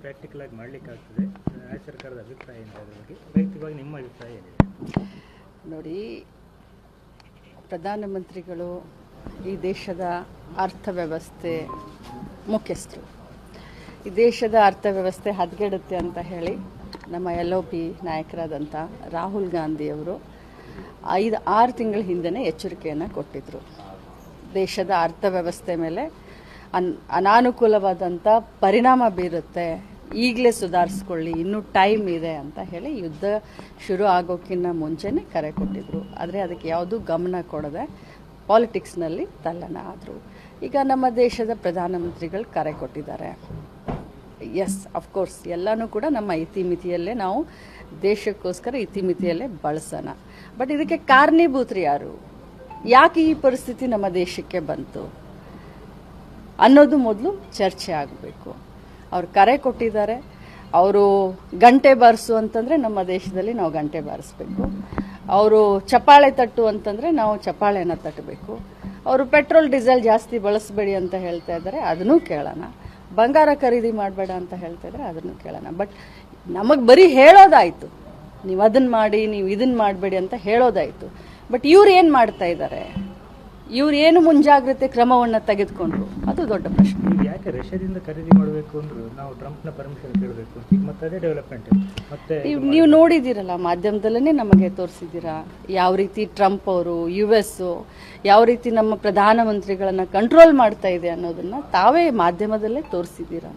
Practical ಆಗಿ ಮಾಡಲಿಕ್ಕೆ ಆಗ್ತದೆ? ರಾಜ್ಯ ಸರ್ಕಾರದ ಅಭಿಪ್ರಾಯ ಏನು ಅದ್ರ ಬಗ್ಗೆ? ವೈಯಕ್ತಿಕವಾಗಿ ನಿಮ್ಮ ಅಭಿಪ್ರಾಯ ಏನಿದೆ? ನೋಡಿ, ಪ್ರಧಾನಮಂತ್ರಿಗಳು ಈ ದೇಶದ ಅರ್ಥವ್ಯವಸ್ಥೆ ಮುಖ್ಯಸ್ಥರು. ಈ ದೇಶದ ಅರ್ಥವ್ಯವಸ್ಥೆ ಹದಗೆಡುತ್ತೆ ಅಂತ ಹೇಳಿ ನಮ್ಮ LOP ನಾಯಕರಾದಂಥ ರಾಹುಲ್ ಗಾಂಧಿಯವರು 5-6 ತಿಂಗಳ ಹಿಂದೆ ಎಚ್ಚರಿಕೆಯನ್ನು ಕೊಟ್ಟಿದ್ದರು. ದೇಶದ ಅರ್ಥವ್ಯವಸ್ಥೆ ಮೇಲೆ ಅನಾನುಕೂಲವಾದಂಥ ಪರಿಣಾಮ ಬೀರುತ್ತೆ, ಈಗಲೇ ಸುಧಾರಿಸ್ಕೊಳ್ಳಿ, ಇನ್ನೂ ಟೈಮ್ ಇದೆ ಅಂತ ಹೇಳಿ ಯುದ್ಧ ಶುರು ಆಗೋಕ್ಕಿಂತ ಮುಂಚೆನೇ ಕರೆ ಕೊಟ್ಟಿದ್ದರು. ಆದರೆ ಅದಕ್ಕೆ ಯಾವುದೂ ಗಮನ ಕೊಡದೆ ಪಾಲಿಟಿಕ್ಸ್ನಲ್ಲಿ ತಲ್ಲಣ ಆದರು. ಈಗ ನಮ್ಮ ದೇಶದ ಪ್ರಧಾನಮಂತ್ರಿಗಳು ಕರೆ ಕೊಟ್ಟಿದ್ದಾರೆ. ಎಸ್, ಅಫ್ಕೋರ್ಸ್ ಎಲ್ಲನೂ ಕೂಡ ನಮ್ಮ ಇತಿಮಿತಿಯಲ್ಲೇ ನಾವು ದೇಶಕ್ಕೋಸ್ಕರ ಇತಿಮಿತಿಯಲ್ಲೇ ಬಳಸೋಣ. ಬಟ್ ಇದಕ್ಕೆ ಕಾರಣೀಭೂತರು ಯಾರು? ಯಾಕೆ ಈ ಪರಿಸ್ಥಿತಿ ನಮ್ಮ ದೇಶಕ್ಕೆ ಬಂತು ಅನ್ನೋದು ಮೊದಲು ಚರ್ಚೆ ಆಗಬೇಕು. ಅವ್ರು ಕರೆ ಕೊಟ್ಟಿದ್ದಾರೆ. ಅವರು ಗಂಟೆ ಬಾರಿಸು ಅಂತಂದರೆ ನಮ್ಮ ದೇಶದಲ್ಲಿ ನಾವು ಗಂಟೆ ಬಾರಿಸ್ಬೇಕು. ಅವರು ಚಪ್ಪಾಳೆ ತಟ್ಟು ಅಂತಂದರೆ ನಾವು ಚಪ್ಪಾಳೆನ ತಟ್ಟಬೇಕು. ಅವರು ಪೆಟ್ರೋಲ್ ಡೀಸೆಲ್ ಜಾಸ್ತಿ ಬಳಸಬೇಡಿ ಅಂತ ಹೇಳ್ತಾ ಇದ್ದಾರೆ, ಅದನ್ನೂ ಕೇಳೋಣ. ಬಂಗಾರ ಖರೀದಿ ಮಾಡಬೇಡ ಅಂತ ಹೇಳ್ತಾ ಇದ್ದಾರೆ, ಅದನ್ನು ಕೇಳೋಣ. ಬಟ್ ನಮಗೆ ಬರೀ ಹೇಳೋದಾಯಿತು, ನೀವು ಅದನ್ನು ಮಾಡಿ, ನೀವು ಇದನ್ನು ಮಾಡಬೇಡಿ ಅಂತ ಹೇಳೋದಾಯಿತು. ಬಟ್ ಇವ್ರು ಏನು ಮಾಡ್ತಾ ಇದ್ದಾರೆ? ಇವ್ರು ಏನು ಮುಂಜಾಗ್ರತೆ ಕ್ರಮವನ್ನು ತೆಗೆದುಕೊಂಡ್ರು? ಅದು ದೊಡ್ಡ ಪ್ರಶ್ನೆ. ಈಗ ಯಾಕೆ ರಷ್ಯಾದಿಂದ ಖರೀದಿ ಮಾಡಬೇಕು ಅಂದ್ರು ನಾವು ಟ್ರಂಪ್ನ ಪರ್ಮಿಷನ್ ಕೇಳಬೇಕು? ಈಗ ಮತ್ತೆ ಅದೇ ಡೆವಲಪ್ಮೆಂಟ್ ಮತ್ತೆ ನೀವು ನೋಡಿದ್ದೀರಲ್ಲ, ಮಾಧ್ಯಮದಲ್ಲೇ ನಮಗೆ ತೋರಿಸಿದ್ದೀರಾ ಯಾವ ರೀತಿ ಟ್ರಂಪ್ ಅವರು US ಯಾವ ರೀತಿ ನಮ್ಮ ಪ್ರಧಾನಮಂತ್ರಿಗಳನ್ನು ಕಂಟ್ರೋಲ್ ಮಾಡ್ತಾ ಇದೆ ಅನ್ನೋದನ್ನು ತಾವೇ ಮಾಧ್ಯಮದಲ್ಲೇ ತೋರಿಸಿದ್ದೀರಾ.